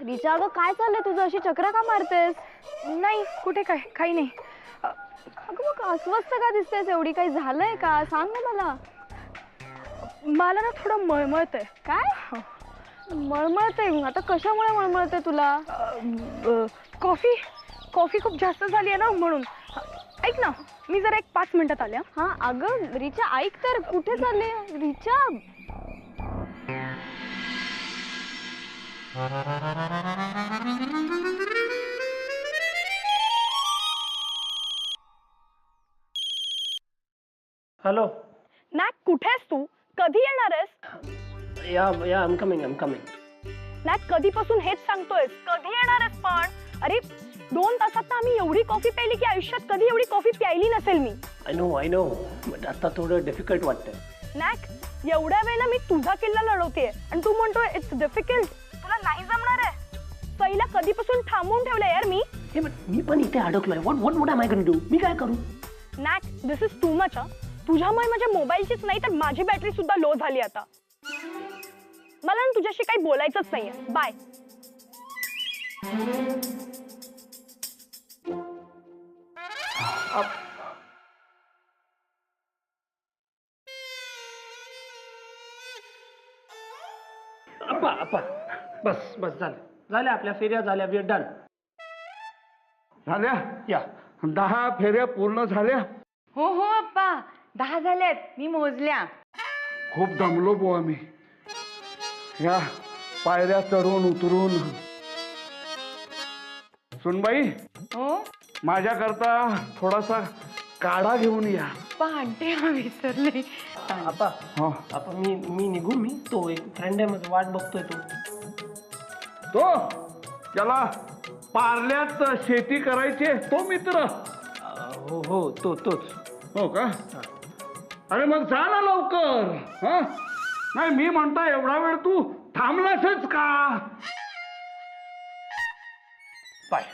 रिचा अगं काय चाललंय तुझं, अशी चक्र का मारतेस? नाही कुठे काय, काही नाही. अगं मग अस्वस्थ का दिसतेस एवढी, काही झालंय का सांग ना मला. मला ना थोडं मळमळतंय. काय मळमळते? आता कशामुळे मळमळते तुला? कॉफी कॉफी खूप जास्त झाली आहे ना म्हणून. ऐक ना, मी जरा एक 5 मिनिटात आले. हा अगं रिचा ऐक तर, कुठे चालली रिचा? हॅलो. नॅक कुठे आहेस तू, कधी येणार आहेस? या या आय एम कमिंग. नॅक कधीपासून हेच सांगतोयस, कधी येणार आहेस पण? अरे 2 तासात ना आम्ही एवढी कॉफी प्यायली की आयुष्यात कधी एवढी कॉफी प्यायली नसेल मी. आय नो बट आता थोडं डिफिकल्ट वाटतंय. नॅक एवढ्या वेळेला मी तुझा किल्ला लढवतेय आणि तू म्हणतोय इट्स डिफिकल्ट. तुला नाही जमणार आहे. पहिला कधीपासून थांबवून ठेवलंय यार मी. हे बट मी पण इथे अडकलोय. What am I going to do? मी काय करू? नॅक दिस इज टू मच. तुझ्यामुळे माझ्या मोबाईलचीच नाही तर माझी बॅटरी सुद्धा लो झाली आता. मला ना तुझ्याशी काही बोलायचंच नाहीये. बाय. अप्पा बस झाल्या आपल्या फेऱ्या झाल्या. We are done. झाल्या या 10 फेऱ्या पूर्ण झाल्या. हो हो अप्पा, 10 झाल्यात, मी मोजल्या. खूप दमलो बुवा मी या पायऱ्या चढून उतरून. सुनबाई, हो माझ्याकरता थोडासा काढा घेऊन या. पहाटे विसरले. अप्पा हो. मी निघू. मी तो एक फ्रेंड आहे माझा, वाट बघतोय तो त्याला पार्ल्यात शेती करायची तो मित्र. हो तोच. हो का? अरे मग जा ना लवकर. हा नाही मी म्हणतो एवढा वेळ तू थांबलासच का? बाय.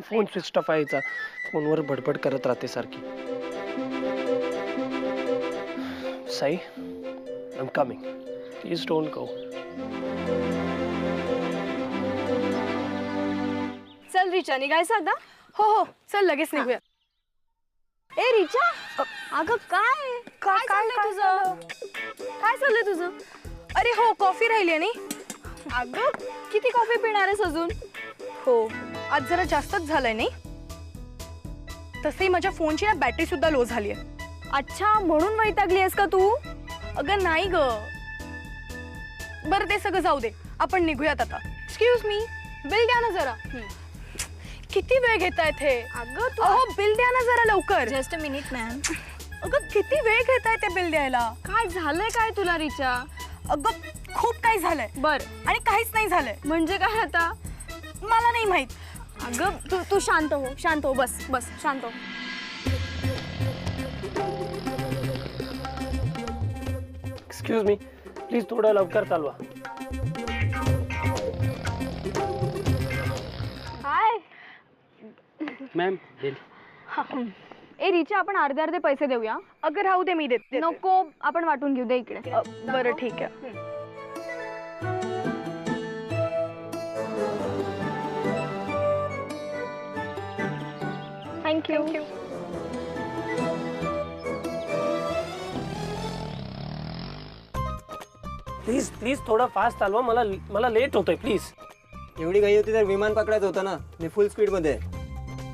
फोन स्विच ऑफ आहे. फोनवर बडबड करत राहते सारखी. Sai, I am coming. Please don't go. चल रिचा, निघायचं आता? हो चल लगेच निघूया. ए रिचा, अगं काय काय चाललंय तुझं? काय चाललंय तुझं? अरे हो, कॉफी राहिली आहे. अगं किती कॉफी पिणार आहेस अजून? हो आज जरा जास्तच झालंय नाही. तसंही माझ्या फोनची ना बॅटरी सुद्धा लो झाली आहे. अच्छा, म्हणून वैतागली आहेस का तू? अगं नाही ग. बरं ते सगळं जाऊ दे, आपण निघूयात आता. एक्सक्यूज मी, बिल द्या ना जरा. किती वेळ घेतायत हे? अगं तू अहो बिल द्या ना जरा लवकर. Just a minute ma'am. अगं किती वेळ घेताय ते बिल द्यायला? काय झालंय काय तुला रिचा? अगं खूप काही झालंय. बर, आणि काहीच नाही झालंय. म्हणजे काय आता? मला नाही माहित. अगं तू शांत हो. बस शांत हो. एक्सक्यूज मी, प्लीज थोडं लवकर चालवा. काय? Ma'am bill. ए रिचा, आपण अर्धे पैसे देऊया. अगं राहू दे, मी देते. नको, आपण वाटून घेऊ. दे इकडे. बरं ठीक आहे. थँक्यू. प्लीज थोडं फास्ट चालवा. मला लेट होतोय. प्लीज. एवढी घाई होती तर विमान पकडायचं होतं ना. मी फुल स्पीड मध्ये.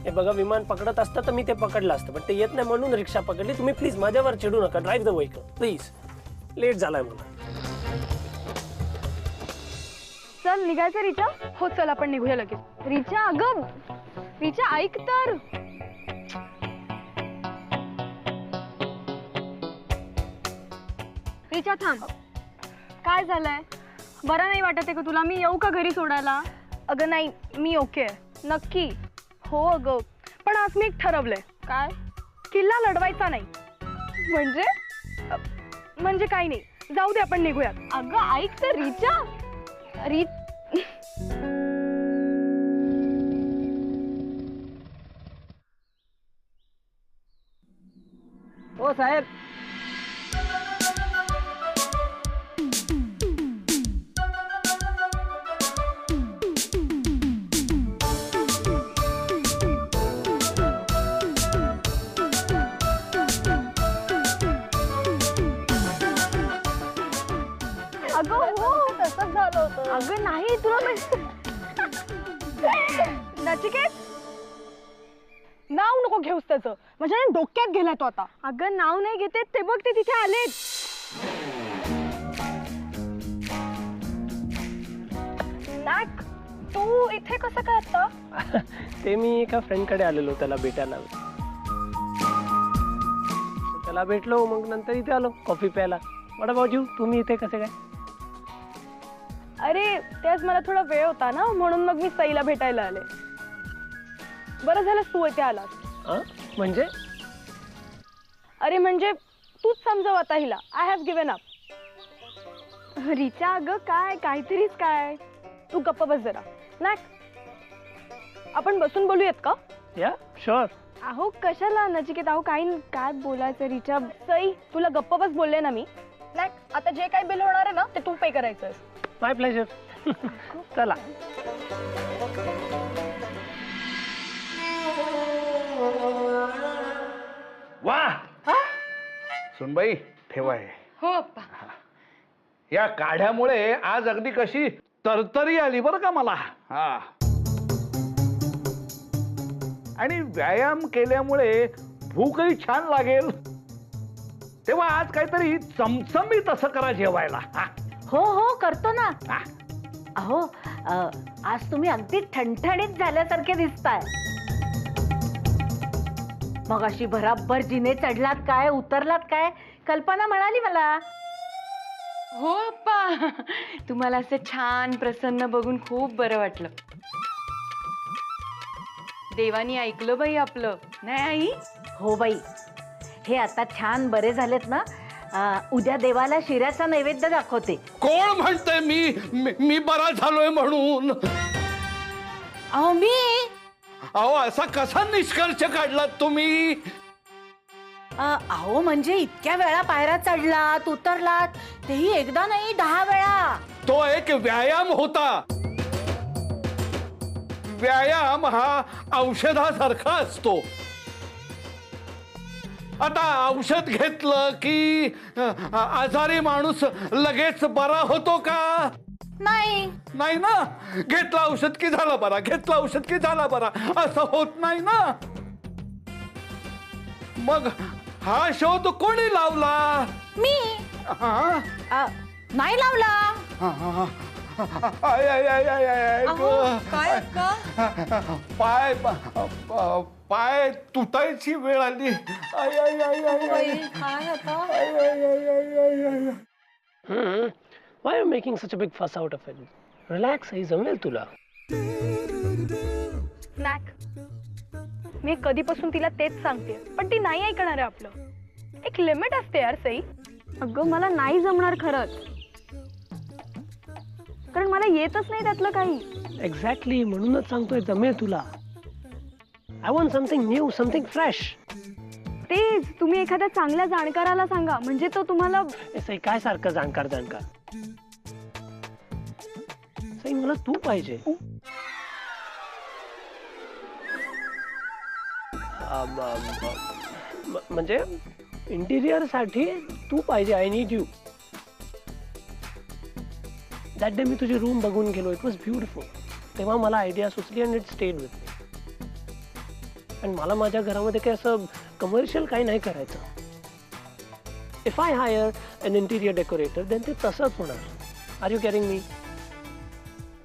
हे बघा, विमान पकडत असतं तर मी ते पकडलं असतं, पण ते येत नाही म्हणून रिक्षा पकडली. तुम्ही प्लीज माझ्यावर चिडू नका. Drive the vehicle please. Late झालाय मला. चल निघायचं रिचा? हो चल आपण निघूया लगेच. रिचा अगं, रिचा ऐक तर. रिचा थांब. काय झालंय? बरं नाही वाटत आहे का तुला? मी येऊ का घरी सोडायला? अगं नाही, मी ओके आहे. नक्की? हो अगं, पण आज मी एक ठरवलंय. काय? किल्ला लढवायचा नाही. म्हणजे? म्हणजे काही नाही. जाऊ दे आपण निघूयात. अगं ऐक तर रिचा. हो साहेब. अगं हो तसंच झालं होतं. अगं नाही तुला नचिकेत, नाव नको घेऊस त्याचं. माझ्या डोक्यात गेलाय तो आता. अगं नाव नाही घेते ते बघ ते तिथे आलेत. नाक, तू इथे कसं काय आता? ते मी एका फ्रेंडकडे आलेलो त्याला भेटायला. त्याला भेटलो मग नंतर इथे आलो कॉफी प्यायला. बडा भाऊजी तुम्ही इथे कसे काय? अरे त्याच मला थोडा वेळ होता ना म्हणून मग मी सईला भेटायला आले. बरं झालं तू इथे आलास. म्हणजे अरे म्हणजे तूच समजव आता हिला. I have given up. Richa अगं काय काहीतरीच काय. तू गप्प बस जरा. नाक, आपण बसून बोलूयात का? या शुअर. अहो कशाला नचिकेत. अहो काय बोलायचं रिचा. सई तुला गप्प बस बोलले ना मी. नाक, आता जे काही बिल होणार आहे ना ते तू पे करायचं. माय प्लेजर. चला. वा सुनबाई ठेवाय. हो अप्पा. या काढ्यामुळे आज अगदी कशी तरतरी आली बरं का मला. हा आणि व्यायाम केल्यामुळे भूकही छान लागेल. तेव्हा आज काहीतरी चमचमीत असं करा जेवायला. हो हो करतो ना. हा. अहो आज तुम्ही अगदी ठणठणीत झाल्यासारखे दिसताय. मग अशी भराभर जिने चढलात काय उतरलात काय कल्पना म्हणाली मला. हो अप्पा, तुम्हाला असं छान प्रसन्न बघून खूप बरं वाटलं. देवानी ऐकलं बाई आपलं, नाही आई? हो बाई, हे आता छान बरे झालेत ना. उद्या देवाला शिऱ्याचा नैवेद्य दाखवते. कोण म्हणतंय मी बरा झालोय म्हणून? अहो मी. अहो असा कसा निष्कर्ष काढलात तुम्ही? अहो म्हणजे इतक्या वेळा पायऱ्या चढलात उतरलात, तेही एकदा नाही 10 वेळा. तो एक व्यायाम होता. व्यायाम हा औषधासारखा असतो. आता औषध घेतलं की आजारी माणूस लगेच बरा होतो का? नाही नाही ना. घेतलं औषध की झाला बरा, घेतलं औषध की झाला बरा, असं होत नाही ना. मग हा शोध कोणी लावला? मी. हा? नाही लावला. I I I I I काय का? पाय पाय तुटायची वेळ आली. I I I I I. काय आता? I I I I I I. Why are you making such a big fuss out of it? Relax, आई जमेल तुला. नाक, मी कधीपासून तिला तेच सांगते पण ती नाही ऐकणार आहे. आपलं एक लिमिट असते यार सई. अगं मला नाही जमणार खरंच. कारण मला येतच नाही त्यातलं काही. एक्झॅक्टली म्हणूनच सांगतोय जमेल तुला. I want something new, something fresh. तेच तुम्ही एखाद्या चांगल्या जाणकाराला सांगा म्हणजे तो तुम्हाला. सई काय सारखं जाणकार जाणकार. सई मला तू पाहिजे. म्हणजे इंटिरियर साठी तू पाहिजे. I need you. That day मी तुझी रूम बघून गेलो. It was beautiful. तेव्हा मला आयडिया सुचली and it stayed with me. आणि मला माझ्या घरामध्ये काही असं कमर्शियल काही नाही करायचं. If I hire an interior decorator then ते तसंच होणार. Are you carrying me?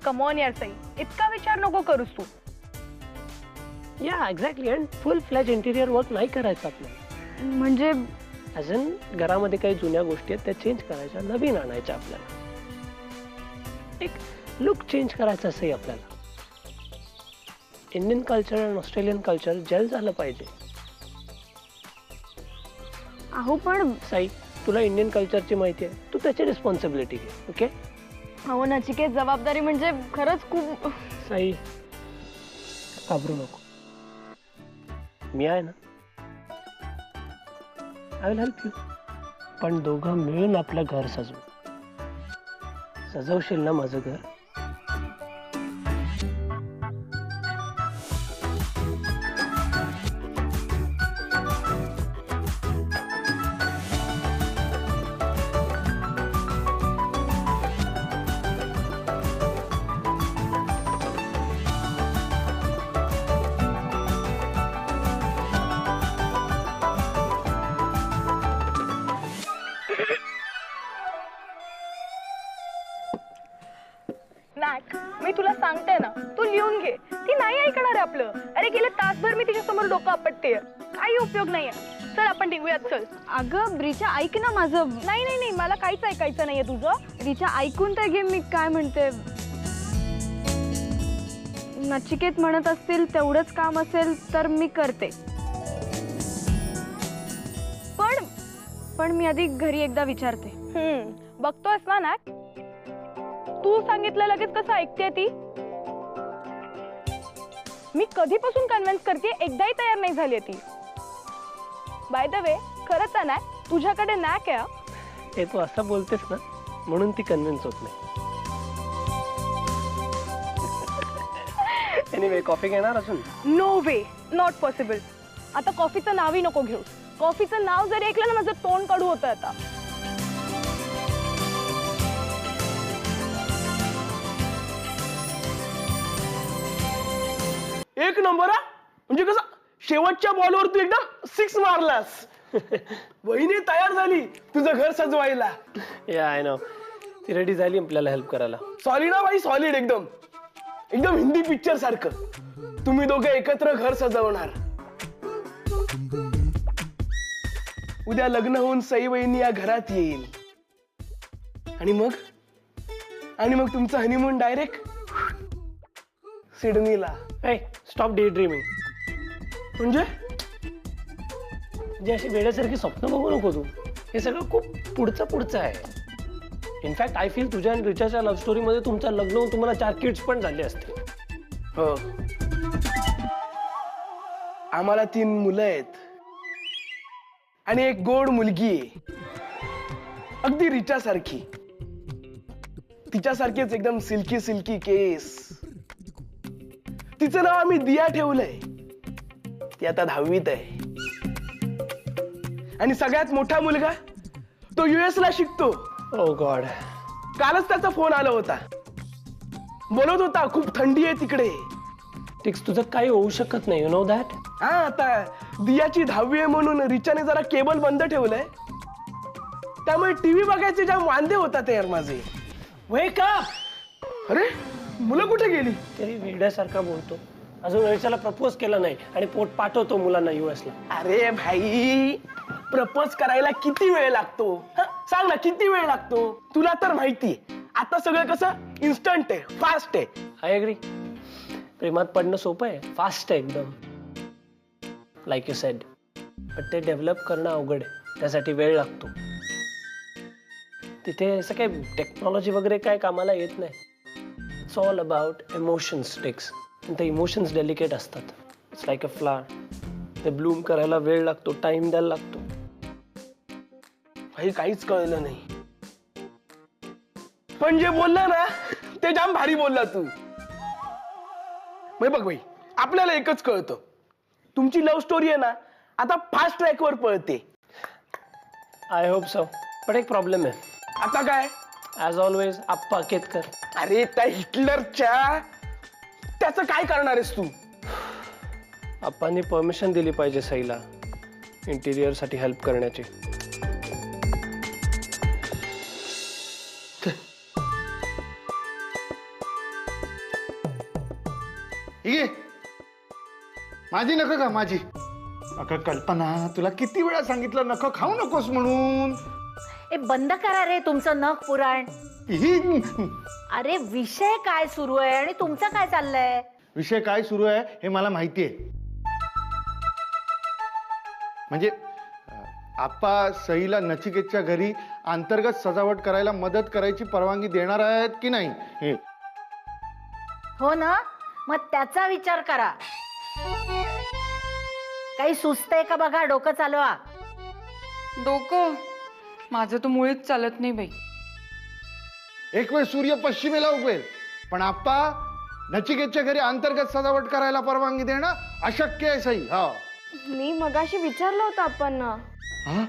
Come on यार सई, इतका विचार नको करूस तू. Yeah exactly. And full fledged interior work नाही करायचं आपल्याला. म्हणजे ॲज इन घरामध्ये काही जुन्या गोष्टी आहेत त्या चेंज करायच्या, नवीन आणायच्या. आपल्याला एक लुक चेंज करायचं असंही आपल्याला. इंडियन कल्चर आणि ऑस्ट्रेलियन कल्चर जेल झालं पाहिजे. अहो पण साई तुला इंडियन कल्चरची माहिती आहे, तू त्याची रिस्पॉन्सिबिलिटी घे. ओके हो नचिकेत, जबाबदारी म्हणजे खरंच खूप. साई, घाबरू नको, मी आहे ना, आय विल हेल्प यू. पण दोघं मिळून आपलं घर सजवू. सजवशील ना माझं घर? मॅक, मी तुला सांगते ना, तू लिहून घे. ती नाही ऐकणार आहे आपलं. अरे गेले तासभर मी तिच्या समोर डोकं आपटते, काही उपयोग नाहीये. चल आपण निघूयात, चल. अगं रिचा ऐक ना माझं. नाही नाही नाही, मला काहीच ऐकायचं नाहीये तुझं. रिचा ऐकून तर घे मी काय म्हणते. नचिकेत म्हणत असतील तेवढंच काम असेल तर मी करते, पण मी आधी घरी एकदा विचारते. बघतोयस ना नाक, तू सांगितलं लगेच कसं ऐकते ती. मी कधीपासून कन्व्हिन्स करते, एकदाही तयार नाही झाली ती. बाय द वे, खरंच ना तुझ्याकडे नॅक आहे. हे तू असं बोलतेस ना, म्हणून ती कन्व्हिन्स होत नाही. एनिवे, कॉफी घेणार अजून? No way, not possible. आता कॉफीचं नावही नको घेऊ. कॉफीचं नाव जरी ऐकलं ना, माझं तोंड कडू होतं आता. एक नंबर हा, म्हणजे कसं शेवटच्या बॉलवर तू एकदम 6 मारलास. वहिनी तयार झाली तुझं घर सजवायला. या आय नो, ती रेडी झाली आपल्याला हेल्प करायला. सॉलिड ना भाई, सॉलिड एकदम एकदम हिंदी पिक्चर सारखं. तुम्ही दोघे एकत्र घर सजवणार. उद्या लग्न होऊन सई वहिनी या घरात येईल आणि मग तुमचं हनीमून डायरेक्ट सिडनीला. ए, स्टॉप डे ड्रीमिंग. म्हणजे अशी वेड्यासारखी स्वप्न बघू नको तू. हे सगळं खूप पुढचं आहे. इनफॅक्ट आय फील तुझ्या आणि रिचाच्या लव्ह स्टोरी मध्ये तुमचं लग्न होऊन तुम्हाला 4 किड्स पण झाले असते. हो, आम्हाला 3 मुलं आहेत आणि एक गोड मुलगी आहे, अगदी रिचा सारखी. तिच्यासारखीच एकदम सिल्की सिल्की केस. तिचं नाव आम्ही दिया ठेवलंय. ती आता 10वीत आहे आणि सगळ्यात मोठा मुलगा तो US ला शिकतो. ओ गॉड. कालच त्याचा फोन आला होता, बोलत होता खूप थंडी आहे तिकडे. टिक्स, तुझं काही होऊ शकत नाही, यु नो दॅट. हा, आता दियाची 10वी आहे म्हणून रिचाने जरा केबल बंद ठेवलंय, त्यामुळे टीव्ही बघायचे ज्या वांदे होतात यार माझे. Wake up. अरे मुलं कुठे गेली? तरी वेड्यासारखा बोलतो. अजून रिचाला प्रपोज केला नाही आणि पोट पाठवतो मुलांना US ला. अरे भाई, प्रपोज करायला किती वेळ लागतो? सांग ना, किती वेळ लागतो? तुला तर माहितीये आता सगळं कसं इन्स्टंट आहे, फास्ट आहे. I agree. प्रेमात पडणं सोपं आहे, फास्ट आहे एकदम, लाईक यू सेड. पण ते डेव्हलप करणं अवघड आहे, त्यासाठी वेळ लागतो. तिथे असं काही टेक्नॉलॉजी वगैरे काय कामाला येत नाही. It's all about emotions ticks. ते इमोशन्स डेलिकेट असतात. It's like a flower. ते ब्लूम करायला वेळ लागतो, टाइम द्यायला लागतो. भाई काहीच कळलं नाही, पण जे बोलला ना ते जाम भारी बोलला तू. बघ भाई, आपल्याला एकच कळतं, तुमची लव्ह स्टोरी आहे ना आता फास्ट ट्रॅकवर पळते. I hope so. पण एक प्रॉब्लेम आहे. आता काय? ॲज ऑलवेज आप्पा केतकर. अरे त्या हिटलरच्या, त्याचं काय करणार आहेस तू? आप्पांनी परमिशन दिली पाहिजे सईला इंटिरियर साठी हेल्प करण्याची. ये माझी नख का माझी. अगं कल्पना, तुला किती वेळा सांगितलं नख खाऊ नकोस म्हणून. ए बंद करा रे तुमचं नख पुराण. ही अरे विषय काय सुरू आहे आणि तुमचं काय चाललंय? विषय काय सुरू आहे हे मला माहितीये. म्हणजे आप्पा सईला नचिकेतच्या घरी अंतर्गत सजावट करायला मदत करायची परवानगी देणार आहेत की नाही हे हो ना, मग त्याचा विचार करा. काही सुचतंय का बघा, डोकं चालवा. डोकं माझं तर मुळीच चालत नाही बाई. एक वेळ सूर्य पश्चिमेला उगवेल, पण आप्पा नचिकेतच्या घरी अंतर्गत सजावट करायला परवानगी देणं अशक्य आहे सई. हा मी मगाशी विचारलं होतं आपण. हा?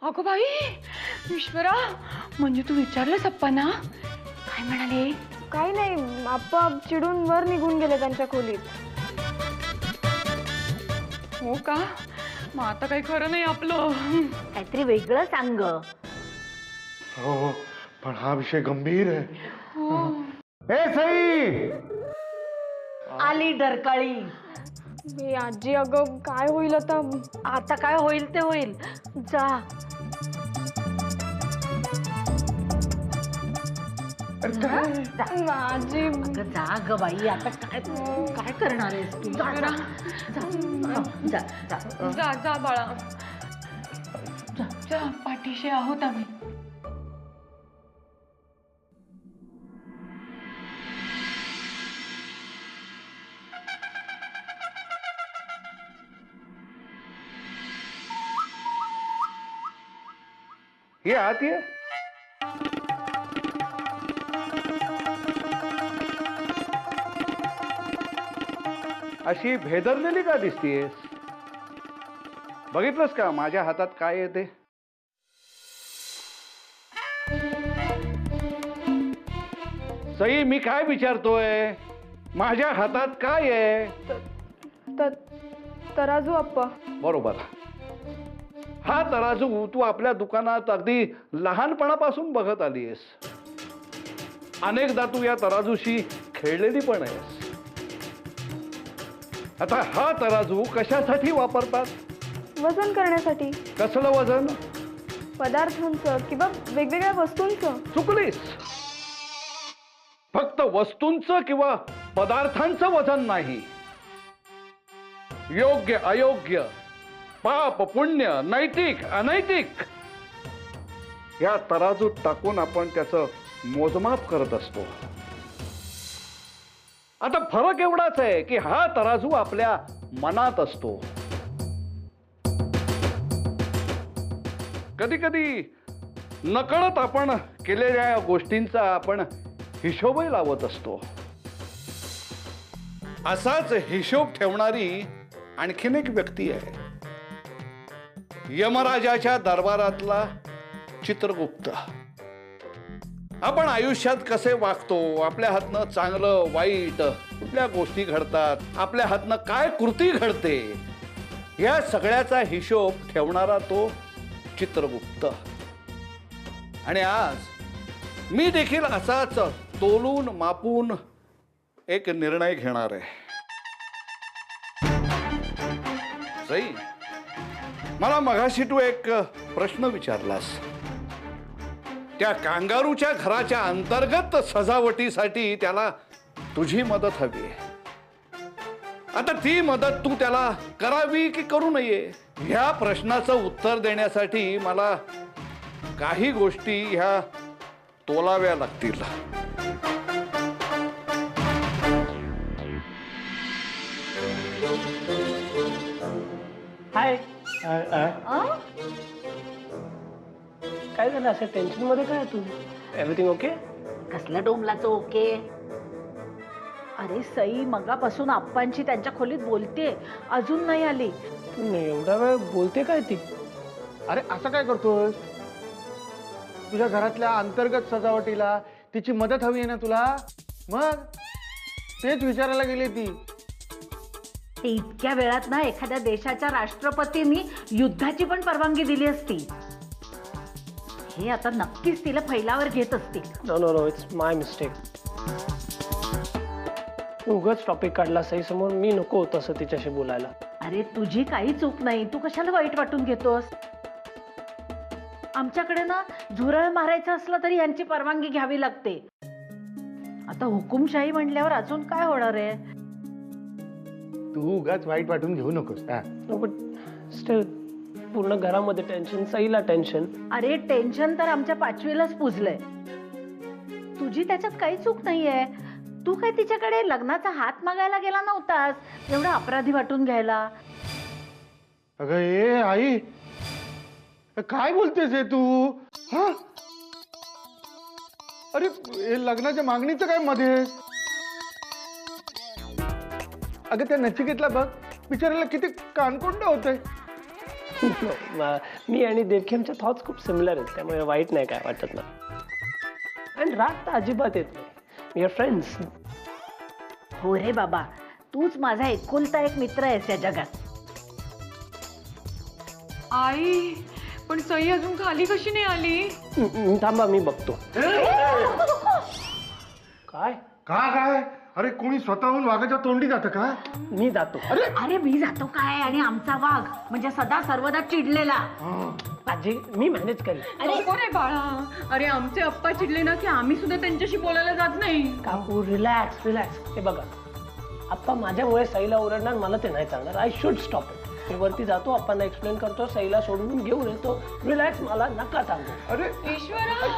अगं बाई ईश्वरा, म्हणजे तू विचारलंस अप्पांना? काय म्हणाले? काही नाही, आप्पा चिडून वर निघून गेले त्यांच्या खोलीत. हो का? मग आता काही खरं नाही आपलं. काहीतरी वेगळं सांग. हो पण हा विषय गंभीर आहे. ए सई, आली डरकाळी. हे आजी, अगं काय होईल आता? आता काय होईल ते होईल. जा. आजी अगं जा ग बाई, आता काय काय करणार आहेस तू? जा जा जा जा जा. जा जा बाळा, जा, पाठीशी आहोत आम्ही. ये आत ये. अशी भेदरलेली का दिसतीयस? बघितलंस का माझ्या हातात काय येते? सई, मी काय विचारतोय? माझ्या हातात काय आहे? तराजू आप्पा. बरोबर. हा तराजू तू आपल्या दुकानात अगदी लहानपणापासून बघत आलीयस. अनेकदा तू या तराजूशी खेळलेली पण आहेस. आता हा तराजू कशासाठी वापरतात? वजन करण्यासाठी. कसलं वजन? पदार्थांचं किंवा वेगवेगळ्या वस्तूंचं. चुकलीस. फक्त वस्तूंचं किंवा पदार्थांचं वजन नाही, योग्य अयोग्य, पाप पुण्य, नैतिक अनैतिक या तराजूत टाकून आपण त्याचं मोजमाप करत असतो. आता फरक एवढाच आहे की हा तराजू आपल्या मनात असतो. कधी कधी नकळत आपण केलेल्या गोष्टींचा आपण हिशोबही लावत असतो. असाच हिशोब ठेवणारी आणखीन एक व्यक्ती आहे, यमराजाच्या दरबारातला चित्रगुप्त. आपण आयुष्यात कसे वागतो, आपल्या हातनं चांगलं वाईट कुठल्या गोष्टी घडतात, आपल्या हातनं काय कृती घडते, या सगळ्याचा हिशोब ठेवणारा तो चित्रगुप्त. आणि आज मी देखील असाच तोलून मापून एक निर्णय घेणार आहे. सई, मला मगाशी तू एक प्रश्न विचारलास. त्या कांगारूच्या घराच्या अंतर्गत सजावटीसाठी त्याला तुझी मदत हवी आहे. आता ती मदत तू त्याला करावी की करू नये, ह्या प्रश्नाचं उत्तर देण्यासाठी मला काही गोष्टी ह्या तोलाव्या लागतील. हाय. काय झालं? असं टेन्शन मध्ये काय तू? Everything okay? कसलं डोंबलाचं ओके? अरे सई मगापासून आप्पांची त्यांच्या खोलीत बोलते, अजून नाही आली. एवढा वेळ बोलते काय ती? अरे असं काय करतोस? तुझ्या घरातल्या अंतर्गत सजावटीला तिची मदत हवी आहे ना तुला? मग तेच विचारायला गेली ती. ते इतक्या वेळात ना एखाद्या देशाच्या राष्ट्रपतींनी युद्धाची पण परवानगी दिली असती. हे आता नक्कीच तिला फैलावर घेत असतील. No no no, it's my mistake. उगाच टॉपिक काढला सई समोर. मी नको होतं असं तिच्याशी बोलायला. अरे तुझी काही चूक नाही, तू कशाला वाईट वाटून घेतोस? आमच्याकडे ना झुरळ मारायचं असलं तरी यांची परवानगी घ्यावी लागते. आता आता हुकुमशाही म्हणल्यावर अजून काय होणार आहे? तू उगाच वाईट वाटून घेऊ नकोस. हा. बट स्टील पूर्ण घरामध्ये टेन्शन, सईला टेन्शन. अरे टेन्शन तर आमच्या 5वीलाच पुजलंय. तुझी त्याच्यात काही चूक नाहीये. तू काय तिच्याकडे लग्नाचा हात मागायला गेला नव्हतास एवढा अपराधी वाटून घ्यायला. अगं ए आई, काय बोलतेस हे तू? हा? अरे हे लग्नाच्या मागणीचं काय मध्ये? अगं त्या नचिकेतला बघ, बिचारायला किती कानकोंड होतंय. मी आणि देवखेमच्या थॉट्स खूप सिमिलर आहेत, त्यामुळे वाईट नाही काय वाटत ना. आणि राग तर अजिबात येत नाही. We are friends. हो रे बाबा, तूच माझा एकुलता एक मित्र आहेस या जगात. आई पण सई अजून खाली कशी नाही आली? थांबा मी बघतो. काय काय? अरे कोणी स्वतःहून वाघाच्या तोंडी जातं का? मी जातो. अरे मी जातो काय, आणि आमचा वाघ म्हणजे सदा सर्वदा चिडलेला. आजी मी मॅनेज करेन. नको रे बाळा. अरे आमचे अप्पा चिडले ना की आम्ही सुद्धा त्यांच्याशी बोलायला जात नाही. काकू रिलॅक्स रिलॅक्स. हे बघा, आप्पा माझ्यामुळे सईला ओरडणार, मला ते नाही चालणार. I should stop it. मी वरती जातो, आप्पांना एक्सप्लेन करतो, सईला सोडून घेऊन येतो. रिलॅक्स, मला नका सांगू. अरे ईश्वरा